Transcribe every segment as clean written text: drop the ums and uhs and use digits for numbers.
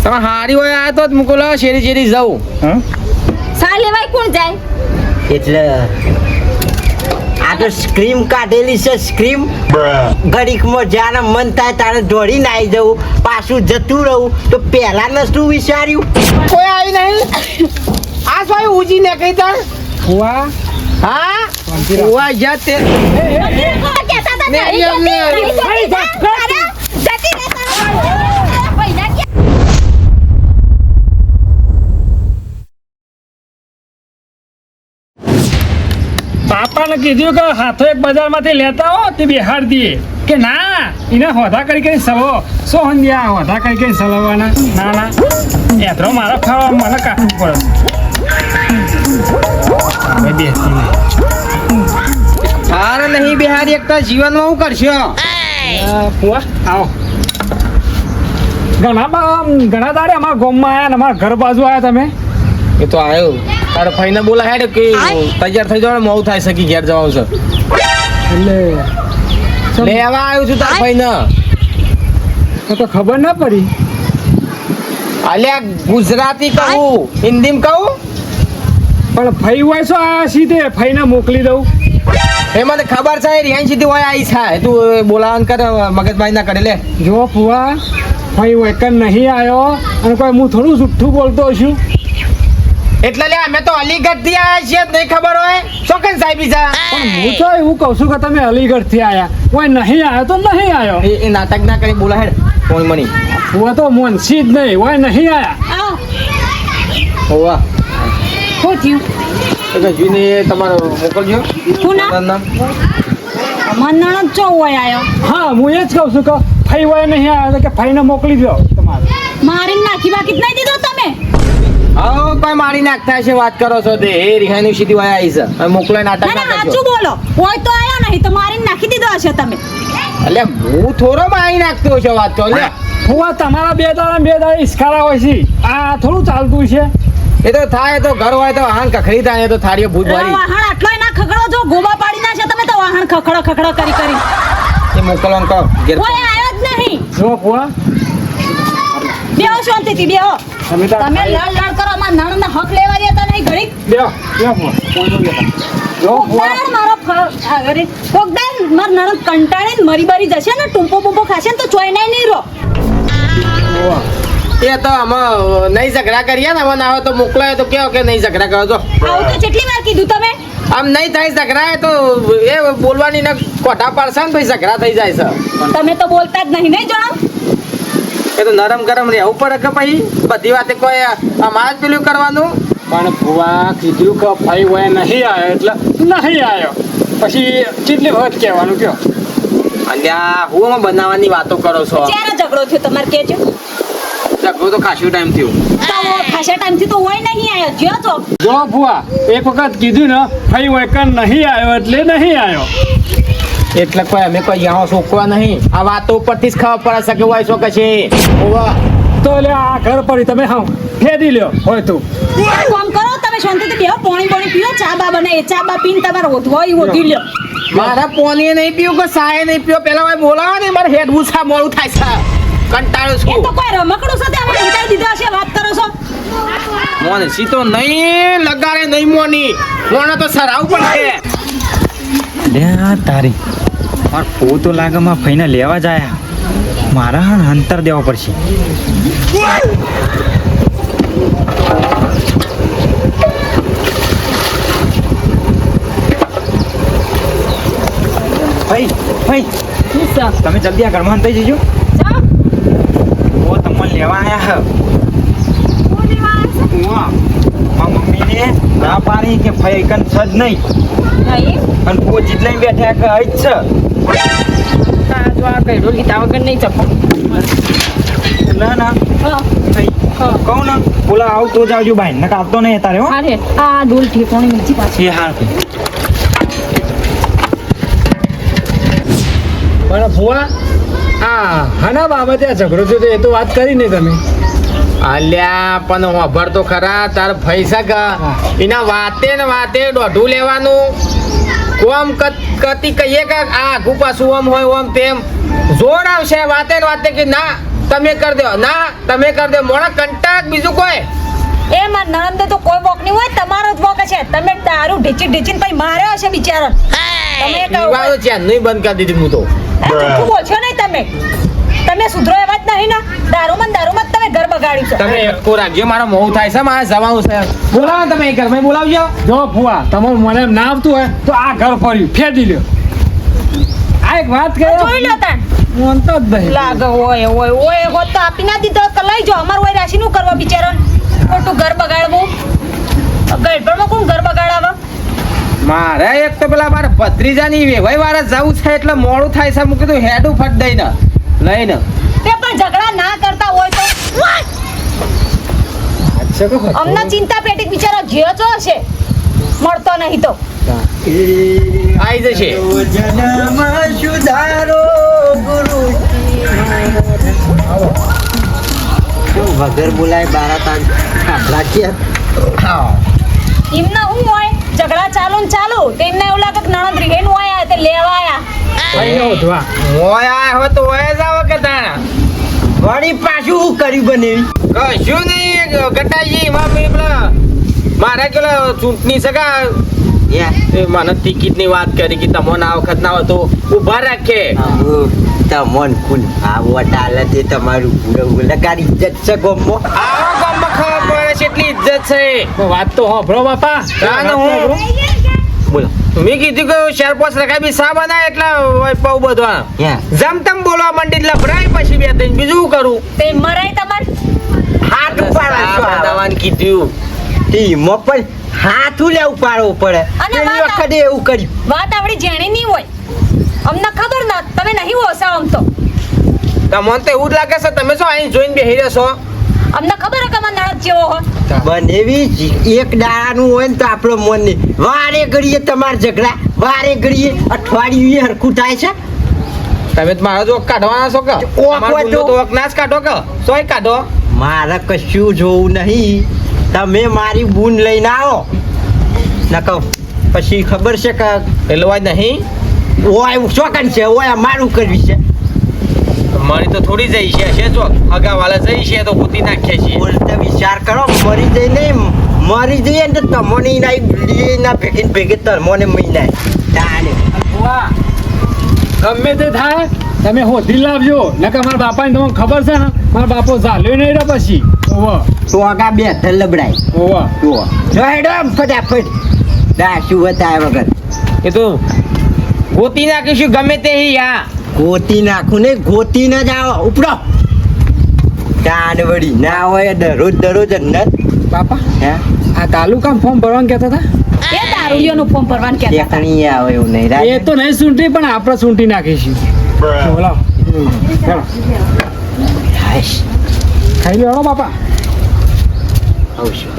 તમે હારી હોય આ તો મુકલો શેરી શેરી જાઉં સા લેવાય કોણ જાય એટલે આ તો સ્ક્રીમ કાઢેલી છે સ્ક્રીમ ઘડીકમાં જ્યાં મન થાય તારે દોડીને આવી જવું પાછું જતું રહું તો પહેલા ને શું વિચાર્યું કોઈ આવી નહીં આ સ્વાય ઉજી ને કઈ તાર વાહ હા ઉવા જા તે પાપાને કીધું કે હાથો એક બજારમાંથી લેતા હો તે બિહાર દઈએ કે ના એને હોધા કરી સલો સો હંધ્યા હોધા કરી સલવવાના ના ના એથરો મારા ફાળવા મને કાઢવું પડે હવે બેસી હારે નહીં બિહારી એક તો જીવનમાં હું કરશો પુઆ આવો ઘણા દાડે અમારા ગામમાં આવ્યા ને અમારા ઘર બાજુ આવ્યા તમે એ તો આવ્યો તારે ફઈને બોલા હેડ કે તૈયાર થઈ જવાનું મોડું થાય સકી ઘેર જવાનું છે એટલે લેવા આવ્યો છું તાર ફઈને તો ખબર ના પડી અલ્યા ગુજરાતી કહું હિન્દીમાં કહું પણ ફઈ હોય છો આ સીધે ફઈને મોકલી દઉં એ મને ખબર છે રિહાન સીધી હોય આવી છે તું બોલાવન કર મગજમારી ના કરે લે જો ફુવા ફઈ હોય કે નહીં આવ્યો અને કોઈ હું થોડું જુઠ્ઠું બોલતો છું એટલે લે અમે તો અલીગઢ થી આવ્યા છીએ નહીં ખબર હોય ચોકન સાહેબી છે પણ હું તો એવું કહું છું કે તમે અલીગઢ થી આયા કોઈ નહીં આવ્યો તો નહીં આવ્યો એ નાટક ના કરી બોલા હેડ કોઈ મની હું તો મોનસી જ નહીં હોય નહીં આયા હોવા શું થયું એટલે જીને તમારો મોકલજો શું નામ? મન્નાનો ચો હોય આયો હા હું એ જ કહું છું કે ફઈ હોય નહીં આવ્યો તો કે ફઈને મોકલી દો તમારે મારીને નાખી બાકી જ નહીં દીધો તમે હા કોઈ મારી નાખતા છે વાત કરો છો તે એ રિહાની સીધી હોય આવી છે હવે મોકલાય નાટક ના ના ના કરજો સાચું બોલો હોય તો આયો નહીં તો મારીને નાખી દીધો હશે તમે એટલે હું થોડો મારી નાખતો છે વાત તો લે હું તમારા બે દાડા ઇસ્કારા હોય છે આ થોડું ચાલતું છે એ તો થાય તો ઘર હોય તો વાહન કખડી થાય તો થાળીઓ ભૂત વાળી વાહણ આટલોય ના ખખડો જો ગોબા પાડી ના છે તમે તો વાહણ ખખડો કરી કરી એ મોકલવાનું કહો ઘેર કોઈ આયો જ નહીં જો ફુવા બેહો શાંતિથી બેહો તમે તાર તમે લડ કરો અમારા નણંદના હક લેવા દેતા નહીં ઘડીક બેહો ફુવા જો ફુવા કોકદાર મારો અરે કોકદાર માર નણંદ કંટાળીને મરી બરી જશે ને ટૂંપો બૂંપો ખાશે ને તો ચોયનાય નહીં રહો એ તો આમાં નહીં ઝઘડા કરીએ ને આમાં ના આવે તો મોકલાય તો કેવો કે નહીં ઝઘડા કરો તો આવું તો કેટલી વાર કીધું તમે આમ નહીં થાય ઝઘડા તો એ બોલવાની ને કોઠા પાડશે ને પછી ઝઘડા થઈ જાય છે તમે તો બોલતા જ નહીં જણાવ એ તો નરમ ગરમ રહેવું પડે કે પછી બધી વાતે કોઈ અમારે જ પેલું કરવાનું પણ ફુવા કીધું કે ફઈ હોય નહીં આવ્યો એટલે નહીં આવ્યો પછી કેટલી વખત કહેવાનું કયો અલ્યા હું આમાં બનાવવાની વાતો કરો છો ક્યારે ઝઘડો થયો તમારે કેજો ઝઘડો તો ખાસું ટાઈમ થયું તો ખાસા ટાઈમથી તો હોય નહીં આવ્યો જ્યો તો જો ફુવા એક વખત કીધું ને ફઈ હોય કે નહીં આવ્યો એટલે નહીં આવ્યો એટલે કોઈ અમે કોઈ યહાં સોકવા નહીં આ વાતો ઉપરથી જ ખબર પડે શકે હોય શું કશે ઓવા તો લે આ ઘર પડી તમે હા ફેરી લ્યો હોય તું કામ કરો તમે શાંતિથી બેહો પાણી પીઓ ચા બા બનાવી ચા બા પીને તમારે ઓધવાય ઓધી લ્યો મારા પોની નહીં પીવું કે સાય નહીં પીવો પેલા ભાઈ બોલાવો ને મારે હેડ ઉછા મોડું થાય છે કંટાળો એ છું તો કોઈ રમકડું સાથે અમે ઉતારી દીધો હશે વાત કરો છો મોને સીતો નહીં લગાડે નહીં મોની મોને તો સરાવ પડશે લે તારી માર ફો તો લાગે માં ફઈને લેવા જાય મારા અંતર દેવા પડશે ભાઈ ભાઈ તમે જલ્દી આ ઘરમાં થઈ જજો ઓ તમને લેવા આયા હા મમ્મીને ના પાડી કે ભાઈ કન છ જ નહીં અને કો જીતલાઈ બેઠા કે આજ છે જો આ કઈ રોલી તાવ વગર નહીં ચપો ના ના કહું ને બોલા આવ તો જાવજો ભાઈ નકા આવતો નહીં તારે હો અરે આ ડોલ ઠેકોણી નીચી પાછી એ હાર પણ ફુવા આ હાના બાબતે આ ઝઘડો થયો તો એ તો વાત કરી નહીં તમે અલ્યા પણ ખબર તો ખરા તાર પૈસા કા એના વાતે ને વાતે દોઢું લેવાનું કોમ કતી કહીએ કે આ આઘું પાછું ઓમ હોય ઓમ તેમ જોર આવશે વાતે ને વાતે કે ના તમે કરી દો ના તમે કરી દો મોડા કંટાક બીજું કોઈ એ માર નણંદ તો કોઈ બોક નહીં હોય તમારો જ બોક છે તમે દારૂ ઢીચીને પછી માર્યો હશે બિચારો તમે કહો પીવાનું છે નહીં બંધ કરી દીધી હું તો જૂઠું બોલશો નહીં તમે સુધરો એવા જ નહીં ને દારૂમાં જ તમે ઘર બગાડ્યું છે તમે એકો રાખજો મારો મોહ થાય છે મારે જવાનું છે બોલાવો તમે એ ઘરમાં બોલાવજો જો ફુવા તમારું મને એમ ના આવતું હોય તો આ ઘર ફર્યું ફેંદી લ્યો આ એક વાત કહે જોઈ લો તાણ માનતો જ નહીં લાગે ઓય હોત તો આપી ના દીધો તો લઈ જાઓ અમાર ઓય રાશિ નું કરવા બિચારો ખોટું ઘર બગાડવું ગળપણમાં કોણ ઘર બગાડાવે મારે એક તો પેલા મારા ભત્રીજાની વેવાઈ વાળા જવું છે એટલે મોડું થાય છે હું કીધું હેડું ફટ દઈને લઈને તે પણ ઝઘડા ના કરતા હોય તો અમને ચિંતા પેટી બિચારો જીવ છો હશે મળતો નહીં તો આવી જશે જન્મ સુધારો વગર બોલાય બારા આપણા કે એમને શું હોય ઝઘડા ચાલુ ને ચાલુ તેમને એવું લાગે કે નણંદ રીહેન હોય તે લેવા આયા મોય આયા હો તો ઓય જાવ કે તાણા વળી પાછું શું કર્યું બનેવી કશું નહીં ગટાજી મામી પેલા મારે પેલા ચૂંટણી સગા એ મને ટિકિટ ની વાત કરી કે તમને આ વખત ના હોય તો ઉભા રાખે તમોન કુલ આ વટાલે તે તમારું પૂરું લગાડી ઇજ્જત છે ગોમો આવો ગામમાં ખબર પડે છે એટલી ઇજ્જત છે વાત તો હોભળો બાપા તાને હું બોલો મેં કીધું કે ચાર પાંચ રકાઈ બી સા બનાય એટલે પૌ બધવા જમ તમ બોલવા માંડી લફડાય પછી બે ત્રણ બીજું શું કરું તે મરાય તમાર હાથ સા બનાવવાનું કીધું ટીમો પણ હાથું લેવું પાડવું પડે અને પેલી વાત વખતે એવું કર્યું વાત આપણી જેણી નહીં હોય અમને ખબર ના તમે નહીં હોસાવ આમ તો તમને તો એવું જ લાગે છે તમે શું અહીં જોઈને બેહી રહેશો અમને ખબર હે કે અમાર નણંદ જેવો હોય બનેવી એક દાડાનું હોય ને તો આપણો મન નહીં વારે ઘડીએ તમારા ઝઘડા વારે ઘડીએ અઠવાડિયું હરખું થાય છે તમે તો મારા જોક કાઢવાના છો કે તમારા ગુંડો તો ના જ કાઢો કે સોય કાઢો મારે કશું જોવું નહીં તમે મારી બૂન લઈને આવો ન કહો પછી ખબર છે કે પેલો વાત નહીં ઓય ચોકન છે ઓય અમારું કરવી છે મારી તો થોડી જઈ છે જો અગાવાલા જઈ છે તો કૂદી નાખીએ છીએ બોલતા વિચાર કરો મરી જઈએ ને તો તમને ના ભેગે તરમોને મહિના તાને ફુવા ગમે તે થાય તમે હોધી લાવજો નકર મારા બાપાને તમને ખબર છે ને મારા બાપો ઝાલ્યો નહીં રે પછી ઓવા તો આગા બે લબડાય ઓવા તો જો હેડો આમ ફટાફટ દાશું બતાવ્યા વગર એ તો ગોતી નાખીશું ગમે તે યા ગોતી નાખું ને ગોતી ન જાઓ ઉપડો કાન વળી ના હોય દરરોજ અંદર બાપા હે આ તાલુકા ફોર્મ ભરવાનું કહેતા હતા એ દારૂડિયોનું ફોર્મ ભરવાનું કહેતા હતા. ટેકણી આવે એવું નહીં એ તો નહીં સૂંટી પણ આપણે સૂંટી નાખીશું બોલો ચાલો હાશ ખાઈ લો હેડો બાપા આવશું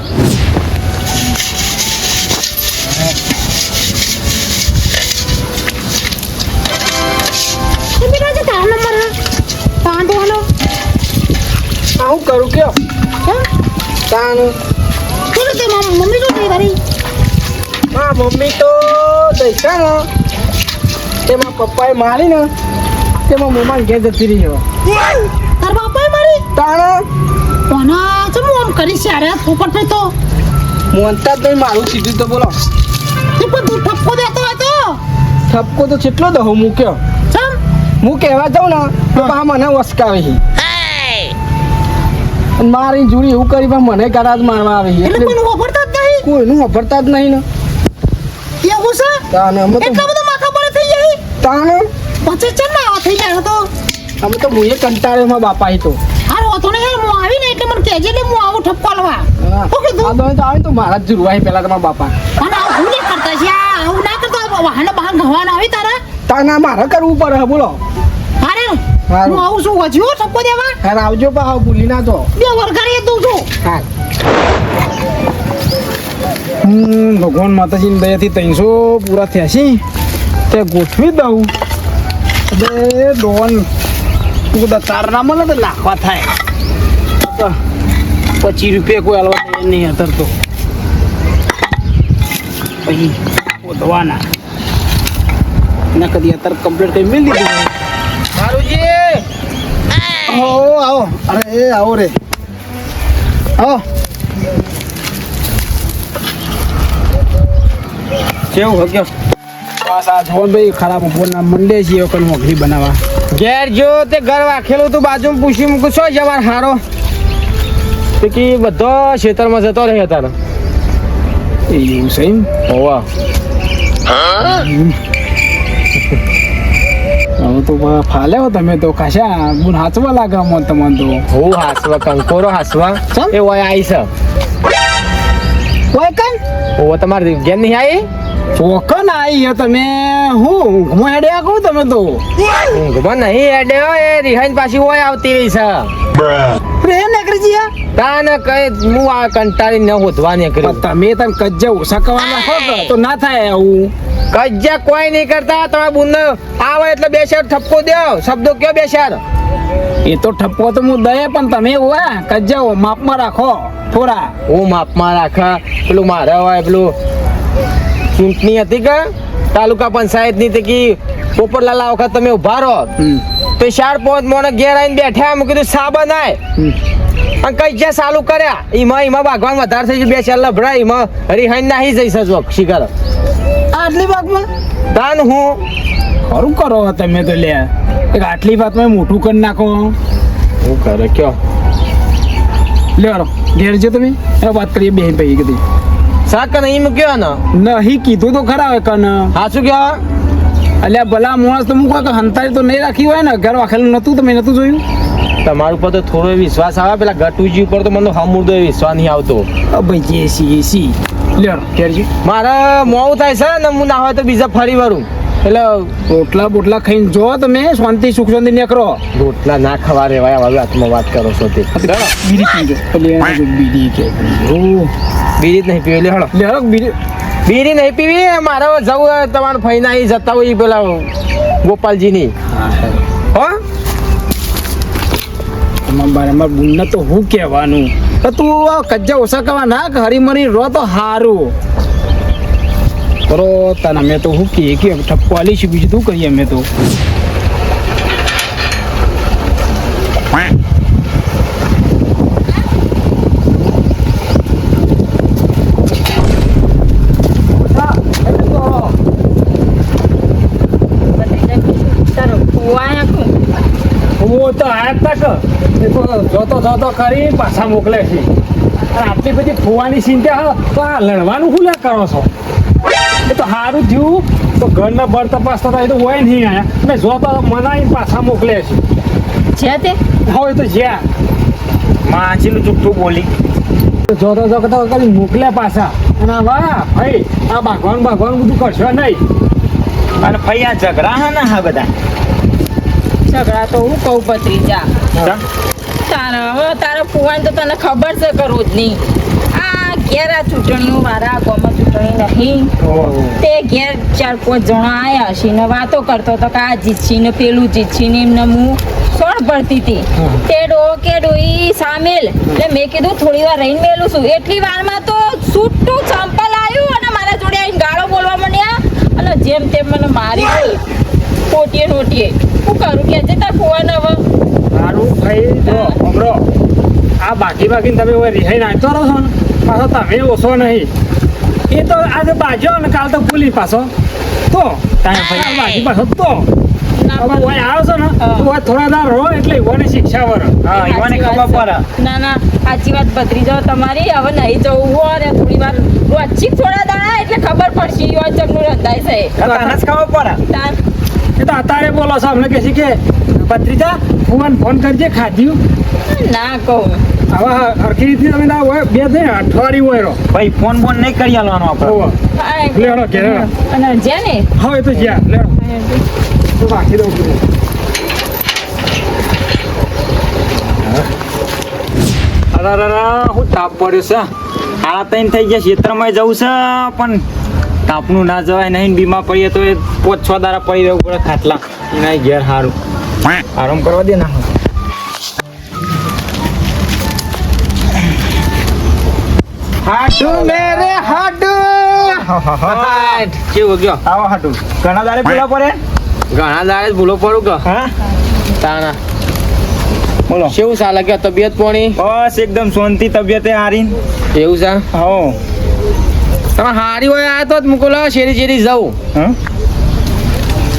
હું કરું કયો તાનું હા મમ્મી તો દઈશા ને તેમાં પપ્પાએ મારી ને તેમાં મમ્મા ઘેર જતી રહી હવે મોનતા જ નહીં મારું સીધું તો બોલો ઠપકો તો કેટલો દહો મૂક્યો હું કહેવા જાઉં ને તો પા મને વસકાવે છે અને મારી જોડી એવું કરી પણ મને કરાજ મારવા આવે છે એટલે કોઈનું વાપરતા જ નહીં ને તાને અમે તો તાને અમે તો મુએ કંટાળ્યો માં બાપા તો હા આ તો આવે તો મારા જ જુરવાય પેલા તમારા બાપા તાના મારે કરવું પડે બોલો હારું. હા આવજો પા ભૂલી ના તો હા ભગવાન માતાજીની દયાથી 300 પૂરા થયા છે તે ગોઠવી દઉં હવે ડોન તારના મને તો લાખવા થાય તો 25 રૂપિયા કોઈ હલવા તૈયાર નહીં અત્યારે તો પછી શોધવાના ના કદી અત્યારે કમ્પ્લીટ કરી મેળ દીધું મારુજી આવો આવો અરે આવો રે આવો કેવું હો ગયો બસ આ જોન ભાઈ ખરાબ બોલના મંડે છે એ કણ મોઘરી બનાવવા ઘેર જો તે ઘર વાખેલું તું બાજુમાં પૂછી મૂકું છો જવાર હારો તો કે બધો ખેતરમાં જતો રહે તારો એવું છે એમ હોવા હવે તો ફાલે હો તમે તો ખાસા ગુણ હાચવા લાગે મન તમને તો હું હાસવા કંકોરો હાસવા ચમ? એ હોય આવી છે કોઈ કન ઓ તમારે ઘેર નહીં આવી ચોકન આવી હે તમે હું ઊંઘમાં હેડ્યા કહું તમે તો ઊંઘમાં નહીં હેડે એ રિહાઈન પાછી હોય આવતી રહી છે પ્રેમ નકરીજી આ તાને કઈ હું આ કંટાળી ન હોધવા નીકળ્યું તમે તને કજ્જા ઓછા કરવા નાખો કે તો ના થાય આવું કજ્જા કોઈ નહીં કરતા તમારા બુન આવે એટલે બે શેર ઠપકો દો શબ્દો કયો બે શેર એ તો ઠપકો તો હું દઈએ પણ તમે હોય કજ્જા માપમાં રાખો થોડા હું માપમાં રાખા પેલું મારે હોય પેલું ચૂંટણી હતી કે તાલુકા પંચાયતની તે કી પોપરલાલા વખત તમે ઉભા રહો તો 4-5 મોને ઘેર આવીને બેઠા મેં કીધું સાબા નાય અને કઈ જ્યાં ચાલુ કર્યા એમાં ભાગવાન વધારે થઈ ગયું બે ચાર લભડા એમાં હરિહાઈન નાહી જઈશ જ શિકાર આટલી વાતમાં તાન હું ખરું કરો તમે તો લે એક આટલી વાતમાં મોટું કરી નાખો હું કરે કયો લે ઘેર જો તમે એ વાત કરીએ બેન ભાઈ કીધી શાક નહીં મૂક્યો ને નહીં કીધું તો ખરા હોય કન હા શું કહેવા અલ્યા ભલા માણસ તો મૂકો કે હંતારી તો નહીં રાખી હોય ને ઘર વાખેલું નતું તમે નતું જોયું તમારા ઉપર તો થોડો વિશ્વાસ આવે પેલા ગટુજી ઉપર તો મને હમુરદો વિશ્વાસ નહીં આવતો ભાઈ એસી લે ઘેર જો મારે મોડું થાય છે ને હું ના હોય તો બીજા ફરી વળું એટલે રોટલા બોટલા ખાઈને જો તમે શાંતિ સુખ શાંતિ નીકળો રોટલા ના ખવા રેવાય હવે હાથમાં વાત કરો છો તે બીડી પીજો પેલી એને જો બીડી કે બીડી જ નહીં પીવી લે હળો લે બીડી બીડી નહીં પીવી મારે જવું તમારે ફઈના અહીં જતા હોય પેલા ગોપાલજીની હો અમારા બુનને તો હું કહેવાનું તો તું આ કજ્જા ઓછા કરવા ના હરીમરી રો તો હારું કરો તને અમે તો હું કે ઠપકો આલી છે બીજું શું કરીએ અમે તો તો આયા તક એ તો જોતો કરી પાછા મોકલે છે અને આટલી બધી ફુવાની ચિંતા તો આ લડવાનું શું લે કરો છો એ તો સારું થયું તો ઘરના બર તપાસતા હતા એ તો હોય નહીં આયા ને જો તો મનાઈ પાછા મોકલે છે છે તે હવે તો જ્યાં માછીનું ચૂકતું બોલી જોતો કરી મોકલે પાછા અને વાહ ભાઈ આ ભાગવાનું બધું કરશો નહીં અને ભાઈ આ ઝઘડા હા ના હા બધા ઝઘડા તો હું કહું ભત્રીજા તારા ફુવાન તો તને ખબર છે કે રોજની આ ઘેર આ ચૂંટણીઓ મારા ગામમાં ચૂંટણી નહીં તે ઘેર 4-5 જણા આયા હશે ને વાતો કરતો હતો કે આ જીતશી ને પેલું જીતશી ને એમને હું સોણ પડતી હતી તે ડોઈ સામેલ એટલે મેં કીધું થોડી વાર રહીને મેલું છું એટલી વારમાં તો છૂટું ચંપલ આવ્યું અને મારા જોડે આવીને ગાળો બોલવા માંડ્યા અને જેમ તેમ મને મારી ગઈ ટોટીએ શું કરું કે છે તાર ફુવાન હવે સારું ભાઈ જો હમરો આ બાકીને તમે હવે રિહાઈ નાખતો રહો છો ને પાછો તમે ઓછો નહીં એ તો આજે બાજ્યો ને કાલ તો ભૂલી પાછો તો બાકી પાછો તો હવે ઓય આવ્યો છો ને તો ઓય થોડા દાર રહો એટલે એવાને શિક્ષા વર હા એવાને ખબર પડે ના સાચી વાત ભત્રીજો તમારી હવે નહીં જવું હોય ને થોડી વાર રોચી થોડા દાડા એટલે ખબર પડશે યો ચમનું રંધાય છે તને જ ખબર પડે તાર એ તો અત્યારે બોલો છો અમને કહે છે કે ભત્રીજા ફોન કરજે ખાધ્યું ના કહું હવે હરખી રીતની તમે ના હોય બે થઈ અઠવાડિયું હોય રહો ભાઈ ફોન બોન નહીં કરી આલવાનો આપણે લેડો કે અને જે ને હવે તો જ્યાં લેડો તો બાકી દઉં અરે હું તાપ પડ્યો છે આ તઈને થઈ ગયા ક્ષેત્રમાં જવું છે પણ તાપનું ના જવાય નહીં બીમાર પડીએ તો એ 5-6 દાડા પડી રહેવું પડે ખાટલા એના ઘેર સારું આરામ કરવા દે ના હાડુ મેરે હાડુ કેવું ગયો આવો હાટું ઘણા દાડે ભૂલા પડે ઘણા દાડે ભૂલો પડું કે હા તાના બોલો કેવું ચાલે કે તબિયત પાણી બસ એકદમ શાંતિ તબિયતે હારી એવું છે હો તમે હારી હોય આ તો જ મૂકો શેરી શેરી જવું હા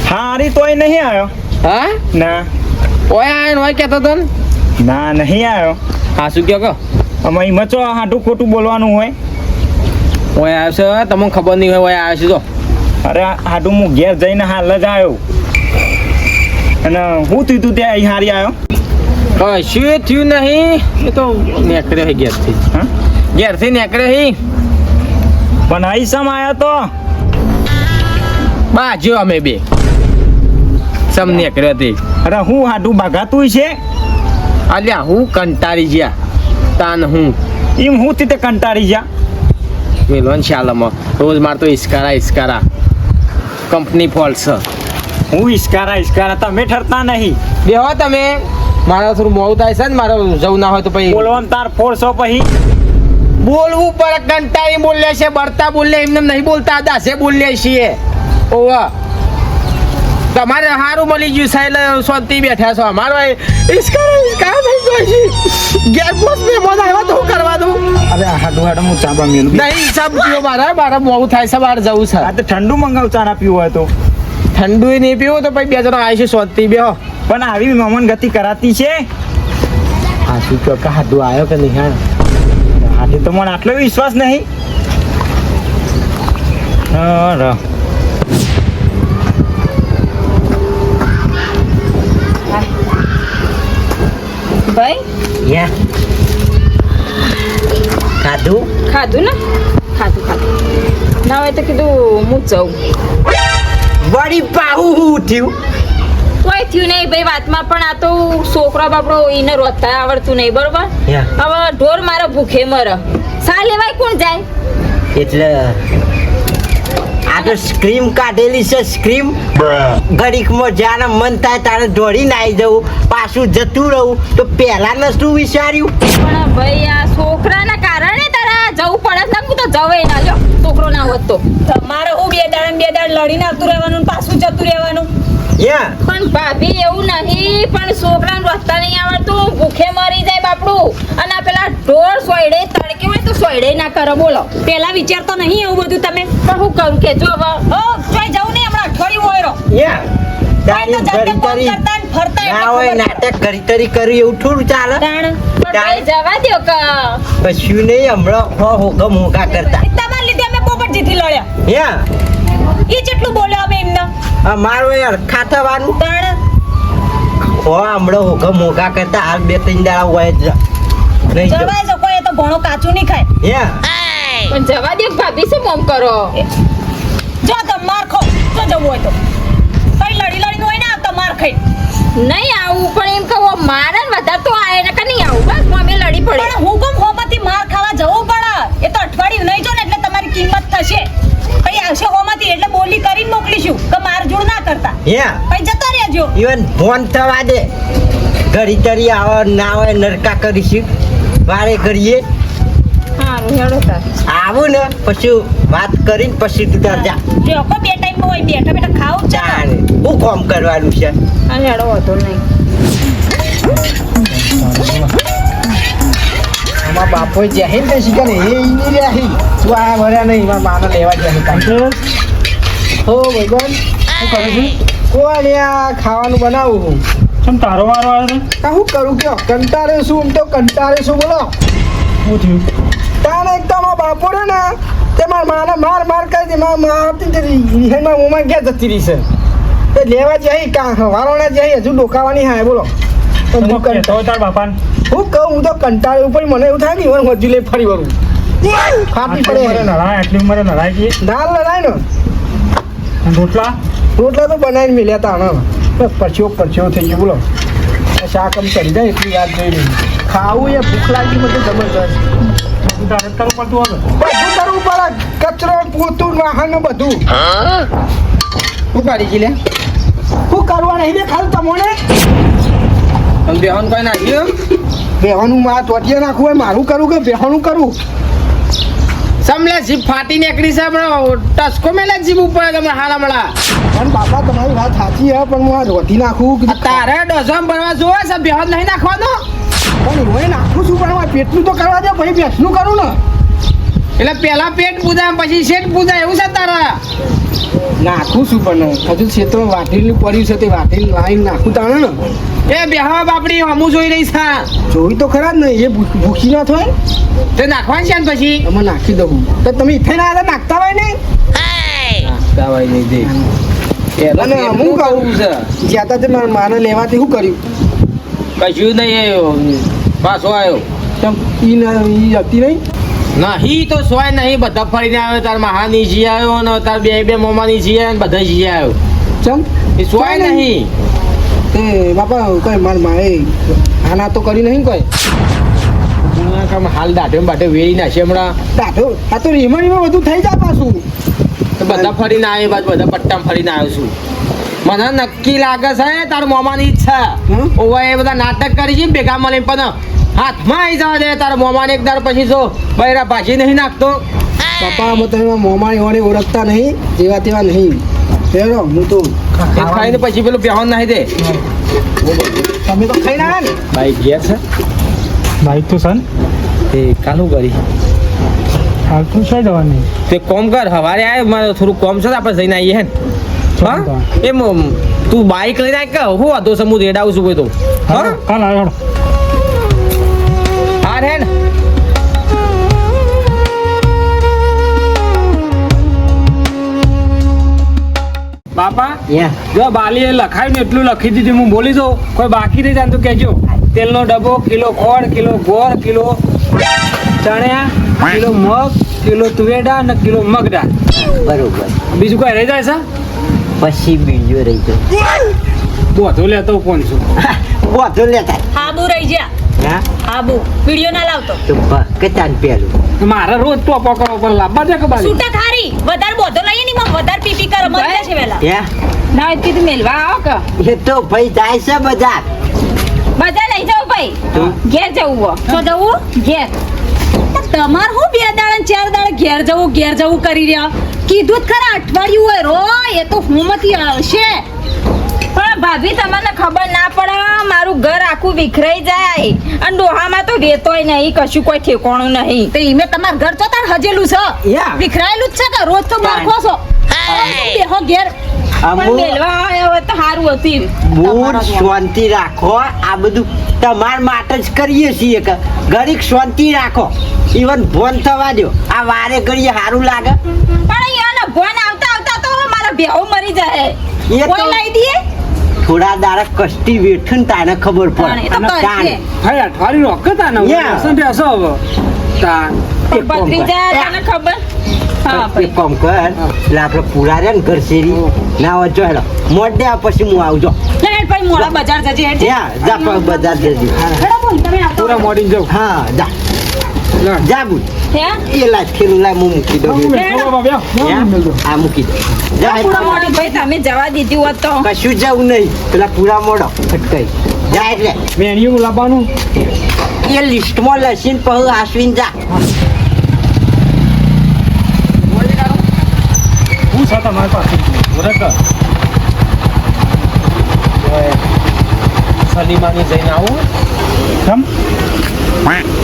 હારી તોય નહીં આવ્યો હા ના ઓય આય હોય કહેતો તો ને ના નહીં આવ્યો હા શું કહો અમે એમાં ચો હાટું ખોટું બોલવાનું હોય ઓય આવ્યો છે તમને ખબર નહીં હોય ઓય આવ્યો છે તો અરે હાટું હું ઘેર જઈને હાલ જ આવ્યો અને હું થયું તું ત્યાં અહીં હારી આવ્યો કશું થયું નહીં એ તો નીકળ્યો છે ઘેરથી હા ઘેરથી નીકળ્યો છે પણ અહીં સમ આવ્યો તો બાજુ અમે બે સમ નીકળ્યો તે અરે હું હાટું બાગાતું છે અલ્યા હું કંટાળી ગયા તાન હું એમ હું તે કંટાળી જા મેલવાન શાલામાં રોજ મારતો ઇસ્કારા કંપની ફોલ્ટ છે હું ઈસ્કારા તમે ઠરતા નહીં બેહો તમે મારે થોડું મોડું થાય છે ને મારે જવું ના હોય તો પછી બોલવાનું તાર ફોડશો પછી બોલવું પડે કંટાળી બોલ્યા છે બળતા બોલ્યા એમને નહીં બોલતા દાસે બોલ્યા છીએ ઓવા તમારે સારું મળી ગયું સાહેબ શાંતિ બેઠા છો અમારો ઇસ્કારા થઈ ગયો છે ગેર પોસ્ટ મહેમાન આવ્યા તો હું કરવા દઉં અરે હાડું હું ચાબા મેલું નહીં હિસાબ પીવો મારે મોડું થાય છે બહાર જવું છે આ તો ઠંડુ મંગાવ ચાના પીવું હોય તો ઠંડુ નહીં પીવું તો પછી બે જણા આવીશું શાંતિ બેહો પણ આવી મમન ગતિ કરાતી છે હા શું કહો કે હાડું આવ્યો કે નહીં હા આજે તો મને આટલો વિશ્વાસ નહીં ભાઈ યા ખાધું ખાધું ને ખાધું ના હોય તો કીધું હું જઉં વળી પાહુ હું થયું કોઈ થયું નહીં ભાઈ વાતમાં પણ આ તો છોકરો બાપડો એને રોતા આવડતું નહીં બરોબર યા. હવે ઢોર મારો ભૂખે મરે સા લેવાય કોણ જાય એટલે આ તો સ્ક્રીમ કાઢેલી છે સ્ક્રીમ ઘડીકમાં જાણે મન થાય તારે દોડીને આવી જવું પાછું જતું રહું તો પહેલા ને શું વિચાર્યું પણ ભાઈ આ છોકરાના કારણે તારા જવું પડે ને હું તો જવે ના લ્યો છોકરો ના હોત તો તમારે હું બે દાડ લડીને આવતું રહેવાનું ને પાછું જતું રહેવાનું યા પણ ભાભી એવું નહીં પણ છોકરાને રસ્તા નહીં આવડતું ભૂખે મરી જાય બાપડું અને આ પેલા ઢોર સોયડે તડકે હોય તો સોયડે ના કરે બોલો પેલા વિચારતો નહીં એવું બધું તમે પણ હું કરું કે જો હવે ઓ જોઈ જવું નહીં હમણાં અઠવાડિયું હોય રહો યા તારી જાતે ફોન ઘડીતરી કરતા ને ફરતા ના એટલે હોય ખબર નાટક ઘડીતરી કર્યું એવું થોડું ચાલે તાણ. પણ ભાઈ જવા દ્યો કે કશું નહીં હમણાં હો હોગમ હોગા કરતા તમારા લીધે અમે પોપટજીથી લડ્યા યા એ જેટલું બોલ્યો અમે એમને અમારો યાર ખાતાવાનું તાણ હો હમણાં હોગમ હોગા કરતા હાલ 2-3 દાડા હોય જ નહીં જો જવાય છે કોઈ એ તો ભણો કાચું નહીં ખાય યા પણ જવા દ્યો કે ભાભી શું મોમ કરો જો તો માર ખો તો જવું હોય તો કઈ લડીને હોય ને આવતો માર ખાઈ નહીં આવું પણ એમ કહો મારે ને વધારે તો આવે ને કે નહીં આવું બસ અમે લડી પડે પણ હુકમ હોમાંથી માર ખાવા જવું પડે એ તો અઠવાડિયું નહીં જો ને એટલે તમારી કિંમત થશે પછી આવશે હોમાંથી એટલે બોલી કરીને મોકલીશું કે માર જોડ ના કરતા યા પછી જતા રહેજો ઇવન ફોન થવા દે ઘડી તરી આવે ના હોય નરકા કરીશું વારે કરીએ સારું હેડો તાર આવું ને પછી વાત કરીને પછી તું તાર જા જો કો બે ટાઈમ હોય બેઠા બેઠા ખાવ ચા ચાલે હું કામ કરવાનું છે આ હેડો હતો નહીં આમાં બાપોએ જાહેર ને શીખે ને એ ઈની રહ્યા તું આ ભર્યા નહીં મારા માને લેવા ગયા કાંઈ હો ભગવાન શું કરું છું કોઈ આ ખાવાનું બનાવું હું ચમ તારો વારો આવ્યો છે આ શું કરું કયો કંટાળે શું આમ તો કંટાળે શું બોલો શું થયું તાણે એક તો અમારા બાપો રહ્યો ને તે મારા માને માર કરી દે મારતી તે રિહાઈમાં મોમાં ક્યાં જતી રહી છે તે લેવા જઈ વારોણા જઈ હજુ ડોકાવાની હા બોલો તો હું તો તાર બાપાને હું કહું હું તો કંટાળ્યો પણ મને એવું થાય ને હું હજુ લઈ ફરી વળું ફાટી પડે નરાય આટલી ઉંમરે નરાય છે દાલ લડાય ને રોટલા રોટલા તો બનાવીને મેલ્યા હતા હમણાં પરછ્યો થઈ ગયો બોલો શાક આમ ચડી જાય એટલી વાત જોઈ રહી ખાવું એ ભૂખ લાગી મને જબરદસ્ત તારે કરવું પડતું હવે બધું કરવું પડે કચરો પોતું વાહન બધું શું કાઢી છી લે શું કરવા નહીં બે ખાલી તમને તમે બેહન કોઈ નાખ્યું બેહવાનું માં તોટિયા નાખવું હોય મારું કરું કે બેહવાનું કરું સમલે જીપ ફાટી નીકળી છે હમણાં ટસકો મેલે જીપ ઉપર તમે હાલ હમણાં પણ બાપા તમારી વાત સાચી હે પણ હું આ રોટી નાખું કે તારે ડોઝમ ભરવા જોવે છે બેહદ નહીં નાખવાનો પણ હું નાખું છું પણ મારે પેટનું તો કરવા દે પછી ભેંસનું કરું ને એટલે પેલા પેટ પૂજા પછી શેઠ પૂજા એવું છે તારા નાખું છું પણ હજુ ક્ષેત્રમાં વાટીલું પડ્યું છે તે વાટીને લાવીને નાખું તાણે ને એ બેહવા બાપડી હમું જોઈ રહી છે જોઈ તો ખરા જ ને એ ભૂખી ના થાય તે નાખવાની છે ને પછી અમે નાખી દઉં તો તમે ઇથે ના હતા નાખતા હોય ને દવાઈ નહીં દે અને હું કહું જ્યાં તા તે મારે લેવાથી શું કર્યું કશું નહીં પાછો આવ્યો તમ ઈ હતી નહીં નહીં તો સોય નહીં બધા ફરીને આવ્યો તાર મહાની જી આવ્યો ને તાર બે મોમાની જી આવ્યો ને બધા જી આવ્યો ચમ એ સોય નહીં તે બાપા કઈ માર માએ આના તો કરી નહીં કોઈ હાલ દાઢે બાઢે વેરી નાખશે હમણાં દાઢો આ તો રીમણીમાં બધું થઈ જાય પાછું તો બધા ફરીને આવે બાદ બધા પટ્ટામાં ફરીને આવ્યો છું મને નક્કી લાગે છે તાર મોમાની ઈચ્છા હમ? ઓવા એ બધા નાટક કરી છે ભેગા મળી પણ હાથમાં આવી જવા દે તારા મોમાને એક દાર પછી જો બૈરા ભાજી નહીં નાખતો પપ્પા અમે તમે મોમાણી હોને ઓળખતા નહીં જેવા તેવા નહીં ફેરો હું તો એ ખાઈને પછી પેલું બેહન નાખી દે તમે તો ખાઈ ના ને બાઈક ગયા છે બાઈક તો સન તે કાનું કરી હાલ તું છે જવાની તે કોમ કર હવારે આય મારે થોડું કોમ છે તો આપણે જઈને આવીએ હે ને હા એમ તું બાઈક લઈને આય કે હું હતો સમૂહ રેડાવું છું કોઈ તો હા કાલ આવ્યો હા હે ને બાપા યા જો બાલીએ લખાયું ને એટલું લખી દીધું હું બોલી દઉં કોઈ બાકી રહી જાય તો કહેજો તેલનો ડબ્બો કિલો ખોળ કિલો ગોળ કિલો ચણ્યા કિલો મગ કિલો તુવેડા અને કિલો મગડા બરોબર બીજું કોઈ રહી જાય છે પછી બીજો રહી ગયો બોધો લેતો 500 બોધો લેતા આબુ રહી જા હા આબુ વિડિયો ના લાવતો તો કચાન પેલું મારે રોજ ટોપો કરો પર લાવવા દે કે બાલી સૂટા ખારી વધારે બોધો લઈએ ની માં વધારે પીપી કર મજા છે વેલા યા ના હોય તીધું મેલવા આવો કે એ તો ભાઈ જાય છે બધા બધા લઈ જાઓ ભાઈ ઘેર જવું હો શું જવું ઘેર તમાર હું 2 દાડા ને 4 દાડા ઘેર જવું કરી રહ્યા કીધું જ ખરા અઠવાડિયું હોય રો એ તો હુંમતી આવશે પણ ભાભી તમને ખબર ના પડે મારું ઘર આખું વિખરાઈ જાય અને ડોહામાં તો વેતોય નહીં કશું કોઈ ઠેકોણું નહીં તો ઈમે તમાર ઘર તો તાર હજેલું છે યા. વિખરાયેલું જ છે કે રોજ તો બરખો છો બેહો ઘેર પણ મેલવા આવ્યા હોય તો સારું હતું બહુ શાંતિ રાખો આ બધું તમાર માટે જ કરીએ છીએ કે ઘડીક શાંતિ રાખો ઈવન ફોન થવા દો આ વારે ઘડીએ સારું લાગે પણ અહીંયાના ભોન આવતા આવતા તો મારા બેહો મરી જાય એ તો- કોઈ લઈ દઈએ થોડા દાડા કષ્ટી વેઠું ને તાને ખબર તાણે, એ તો પડે કરશે. ભાઈ અઠવાડિયું રોકતા ને Yeah. બેસો હવે તાન એક કામ બદલી કર. જાય તને ખબર હા એક ભાઈ કામ કર એટલે આપણે પૂરા રે ને ઘર શેરી ના હોય જો હેડો મોટ દે પછી હું આવજો લે હેડ ભાઈ મોડા બજાર જજે હેડ ત્યાં જા પણ બધા જલ્દી હેડો બોલ તમે આવતો પૂરા મોડી જાઉં હા જા જા બુલ હે એ લાજ ખેલું લાય હું મૂકી દઉં બાબા ત્યાં? આ મૂકી દઉં જા હેડ. પૂરા મોડી ભાઈ તમે જવા દીધી હોત તો કશું જવું નહીં પેલા પૂરા મોડો ફટકાઈ જા એટલે મેન્યુ લાવવાનું એ લિસ્ટમાં લસીને કહું આશ્વિન જા હું છે તમારી પાસે સલીમાની જઈને આવું કેમ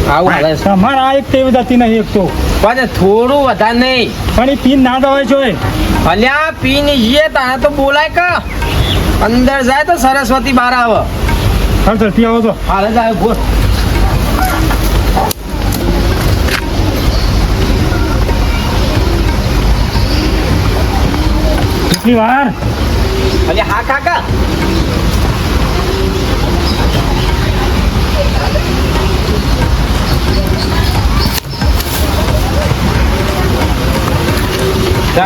આવું હાલે છે. તમારા આ એક ટેવ જતી નહીં એક તો પણ થોડું વધારે નહીં પણ એ પીન ના દવાય છો એ અલ્યા પીને જઈએ તારે તો બોલાય કે અંદર જાય તો સરસ્વતી બહાર આવે ચાલ ઝડપી આવો તો હાલે જ આવે બોલ કેટલી વાર અલ્યા હા કાકા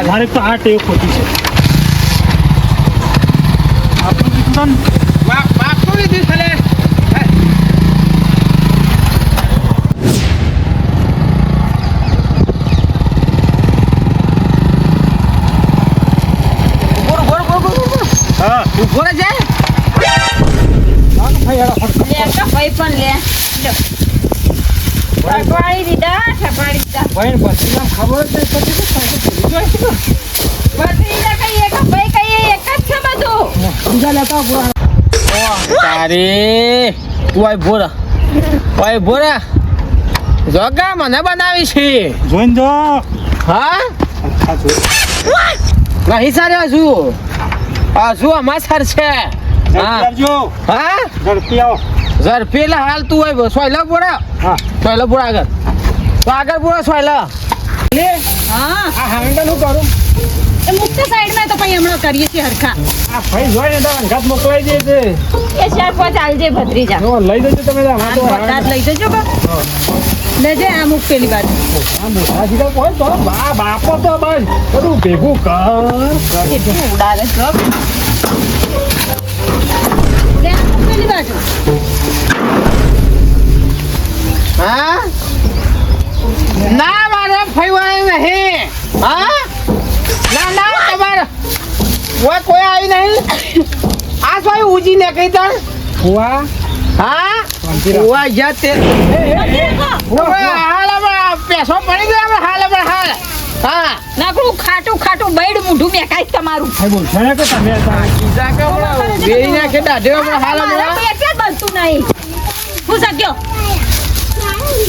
મારે તો આ ટેવ ખોટી છે આપણું કીધું ને બાપ તો લીધી છે લે. હા ઉભો રહે જાય લે તો ભાઈ પણ લે લો. ઠકવાડી દીધા ભાઈ પછી ખબર જ નહીં પડતી કે સાયકલ ભૂલી જાય છે ભત્રીજા કહીએ કે ભાઈ કહીએ એક જ છે બધું બીજા લેતા આવો પૂરા તારે ઓય બોરા જોગા મને બનાવી છે જોઈને જો હા આ જો નહીં સારે હજુ અમાર સર છે હા કરજો હા ઝડપી આવો ઝડપી હાલ તું હોય સોયલા બોરા હા સોયલા બોરા આગળ તો આગળ બોરા સોયલા હા આ હેન્ડલ હું કરું એ મુક્ત સાઈડમાં તો પછી હમણાં કરીએ છીએ હરખા આ ભાઈ જોઈને તો અંગાત મોકલાઈ દે છે એ ચાર પાંચ આલજે ભત્રીજા જો લઈ જજો તમે તો આમાં તો બધા જ લઈ જજો બા લેજે આ મુક પેલી બાજુ આ મોટા જીગા કોઈ તો બાપો તો બસ બધું ભેગું કર કેટલું ઉડાવે છે લે આ મુક પેલી બાજુ હા ના મારે ફઈવાય નહીં હા ના તમારે ઓય કોઈ આવી નહીં આ સોય ઉજી ને કઈ તણ ફુવા હા ઓય જા તે ઓય હાલ હમણાં પેસો પડી ગયો હમણાં હાલ હા નાકડું ખાટું બૈડ મૂઢું મેકાઈ તમારું ભાઈ બોલ છે ને કે તમે કીધા કે હમણાં વેરી નાખે દાઢે હમણાં હાલ મારા હમણાં કોઈ એક જ બનતું નહીં હું શક્યો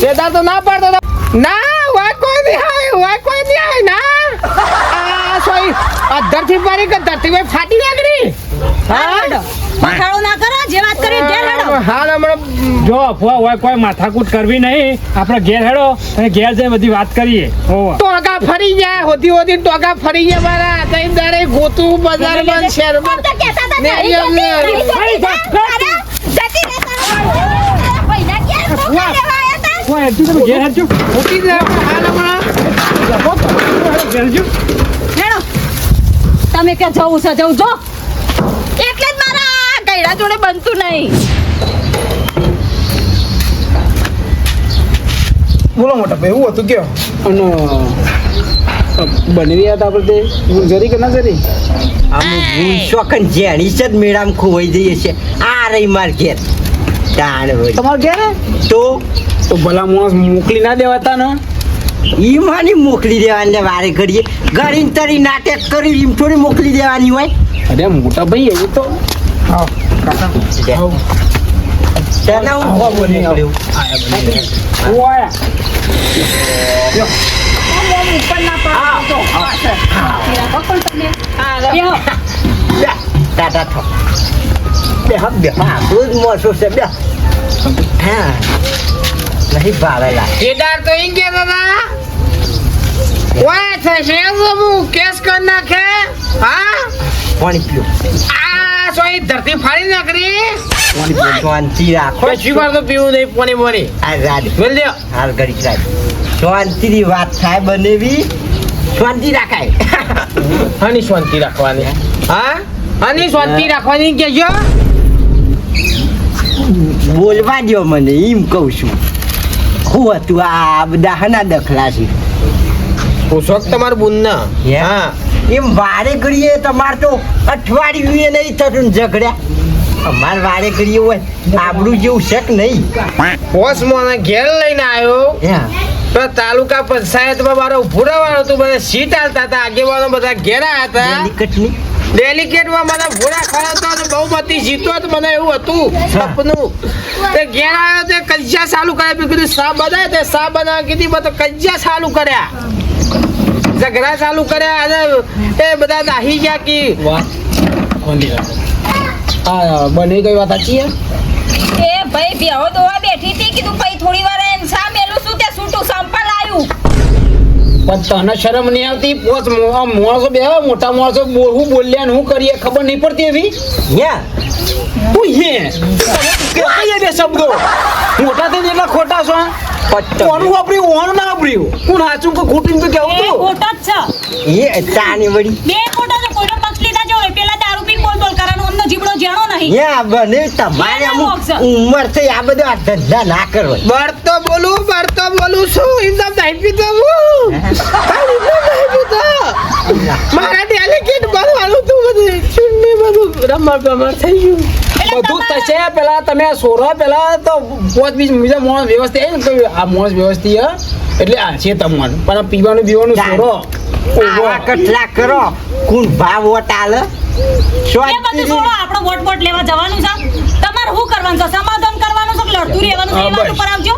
તેદાર તો ના પાડતો તો ના ઓય કોઈ નહીં આવે ના આ સોય અધરથી પારી કે ધરતી પર ફાટી નાખડી હા મખાડો ના કરો જે વાત કરી ઘેર હેડો હાલ હમણાં જો ફુવા હોય કોઈ માથાકૂટ કરવી નહીં આપણે ઘેર હેડો અને ઘેર જઈ બધી વાત કરીએ ઓવા ટોકા ફરી જાય હોતી ટોકા ફરી જાય મારા તઈ દરે ગોતું બજાર બંધ શહેર આમ તો કહેતા હતા ને નહીં અહીંયા જતી રહેતા પૈડા ક્યાં તો લેવા આયા તા કોઈ હેડજો તમે ઘેર હેડજો હોતી જ રહે હાલ હમણાં ઘેર હેડજો હેડો તમે કે જવું છે જવું જો એટલે જ મારા ગયડા જોડે બનતું નહીં બોલો મોટા ભાઈ એવું હતું કયો અને બનવી હતા આપણે તે જરી કે ના જરી અમુક ભૂલ શોખન જેણી છે જ મેળામાં ખોવાઈ જઈએ છે આ રહી માર ઘેર તાણ વળી. તમારે ઘેર તો ભલા માણસ મોકલી ના દેવાતા ને ઈ માની મોકલી દેવાની વારે ઘડીએ ગળીને તરી નાટક કરી ઈમ થોડી મોકલી દેવાની હોય અરે મોટા ભાઈ એવું તો હા કાકા તને હું ખબર મોકલ્યું હું આયા ઉપર ના પાડો પણ તમે બેહો. ટાટા થો બે હક બે હા તું જ મોસો છે બે હા નહીં ભાવેલા કેદાર તો ઈ કે દાદા ઓય થશે હું કેસ કર નાખે હા પાણી પીઓ આ સોય ધરતી ફાડી નાખરી શાંતિ રાખો પછી વાર તો પીવું નહીં પોણી આ રાડ બોલ દે હાલ ઘડી રાડ શાંતિની વાત થાય બનેવી શાંતિ રાખાય હની શાંતિ રાખવાની હા હની શાંતિ રાખવાની કેજો બોલવા દો મને એમ કહું છું હું હતું આ બધા હના દખલા છે પૂછોક તમાર બુનના હા એમ વારે ઘડીએ તમારે તો અઠવાડિયું એ નહીં થતું ને ઝઘડ્યા અમારે વારે ઘડીએ હોય આબડું જેવું શક નહીં પોસ મને ઘેર લઈને આવ્યો હા તો તાલુકા પંચાયતમાં મારો ઉભું રહેવાનું હતું બધા સીટ આલતા હતા આગેવાનો બધા ઘેર આવ્યા હતા ડેલિકેટની ડેલિકેટમાં મને ભોળા ખાયો હતો અને બહુમતી જીતો તો મને એવું હતું સપનું તે ઘેર આવ્યો તે કજિયા ચાલુ કર્યા મેં કીધું સા બનાવે તે સા બનાવવા કીધી મેં તો કજિયા ચાલુ કર્યા ઝઘડા ચાલુ કર્યા અને એ બધા દાહી ગયા કી હા બની ગઈ વાત સાચી એ ભાઈ બેહો દોવા બેઠી હતી કીધું ભાઈ થોડી વાર એમ સા મેલું શું તે છૂટું સંપલ આવ્યું પણ તને શરમ નહીં આવતી પોચ માણસો બે મોટા માણસો હું બોલ્યા ને હું કરીએ ખબર નહીં પડતી એવી યા હું હે કહીએ બે શબ્દો મોટા થઈને એટલા ખોટા છો કોનું વાપર્યું ઓનું ના વાપર્યું કોણ સાચું કે ખોટું તો કેવું બે તો ખોટા જ છે એ તાની વળી બે ખોટા છે કોઈનો પક્ષ લીધા જો પેલા દારૂ પીને બોલ બોલ કરવાનું અમને જીબડો જેણો નહીં યા બને તમારે એના અમુક મોક્ષ. ઉંમર થઈ આ બધા આ ધંધા ના કરવા બળતો બોલું છું એકદમ નહીં પીતો હું નહીં પીતો મારા ડેલિકેટ બનવાનું તું બધું ચૂંટણી બધું રમણ બમણ થઈ ગયું એટલે બધું તમારે થશે પેલા તમે સોરો પેલા તો પોત બીજા માણસ વ્યવસ્થિત આવી ને કે આ માણસ વ્યવસ્થિત હે એટલે આ છે તમને પણ આ પીવાનું બીવાનું સોરો આવા કટલા કરો કોણ ભાવ વોટ આલે એ બધું છોડો, આપણે વોટ લેવા જવાનું છે. તમારે શું કરવાનું છે? સમાધાન કરવાનું છે કે લડતું રહેવાનું છે? એ વાત ઉપર આવજો.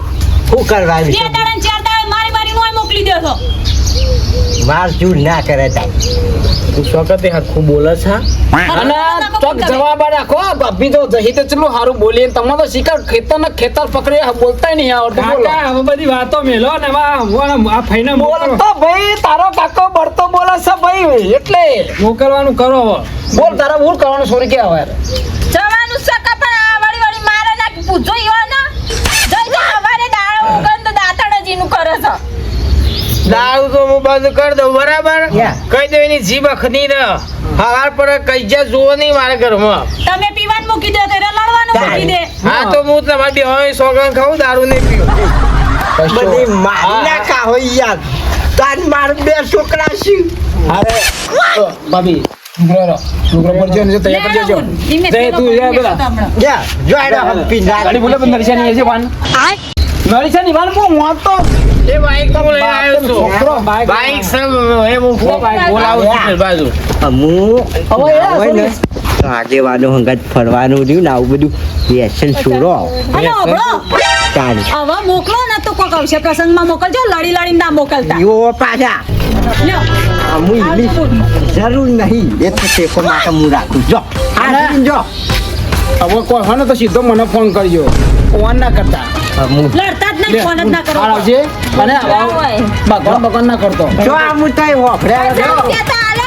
શું કરવાનું 2 દાડા ને 4 દાડા મારી નોય મોકલી દેશો. માર જૂડ ના કરે તાર તું સ્વકતે હરખું બોલે છે અને ચોક જવાબ રાખો ભાભી તો જહી તો ચલું સારું બોલી તમે તો શિકાર ખેતર પકડી બોલતા નહીં આવડતું બોલો હવે બધી વાતો મેલો ને આ ફાઈને બોલતો ભાઈ તારો કાકો બળતો બોલે છે ભાઈ એટલે મોકલવાનું કરો હવે. બોલ તારા ભૂલ કરવાનું સોરી કે હવે જવાનું છે કે પણ આ વળી મારે ના પૂછો ઈવાના જઈ તો હવારે દાળ ઉગન તો દાતાણજીનું કરે છે. દારૂ તો હું બંધ કરી દઉં બરાબર Yeah. કહી દઉં એની જીભ અખની રહ હવાર પર કઈ જા જુઓ નહીં મારા ઘરમાં તમે પીવાનું મૂકી દો તો લડવાનું મૂકી દે. હા તો હું તમારી બેહોની સોગંદ ખાઉં દારૂ નહીં પીવું બધી મારી ના ખાઓ યાર તાર માર 2 છોકરા છે અરે ભાભી છોકરો પર જો તૈયાર કરી દેજો ધીમે જય તું જા પેલા જા જોઈડો હંપી ગાડી બોલે બંધ નરીસાની છે વાન નરીસાની વાન બહુ મોટો એ બાઈક તો લઈને આવ્યો છું છોકરો બાઈક સબ એ હું બોલાવું છું બાજુ અમુ હવે યાર, હોય ને તો આગેવાનો હંગાત ફરવાનું રહ્યું ને આવું બધું વ્યસન છોડો અને હબળો ચાલ હવે મોકલો ને તો કોક આવશે પ્રસંગમાં મોકલજો, લડી ના મોકલતા. યો પાછા લ્યો. અમુ ઇંગ્લિશ જરૂર નહીં એ તો ટેકો માટે હું રાખું જો આ જો હવે કોઈ હોય ને તો સીધો મને ફોન કરજો ફોન ના કરતા અમુ લડતા જ નહીં, ફોન જ ના કરો. હાલ આવજે અને હોય. ભગવાન ના કરતો જો આ હું તઈ હોફરે પૈસા તો આલે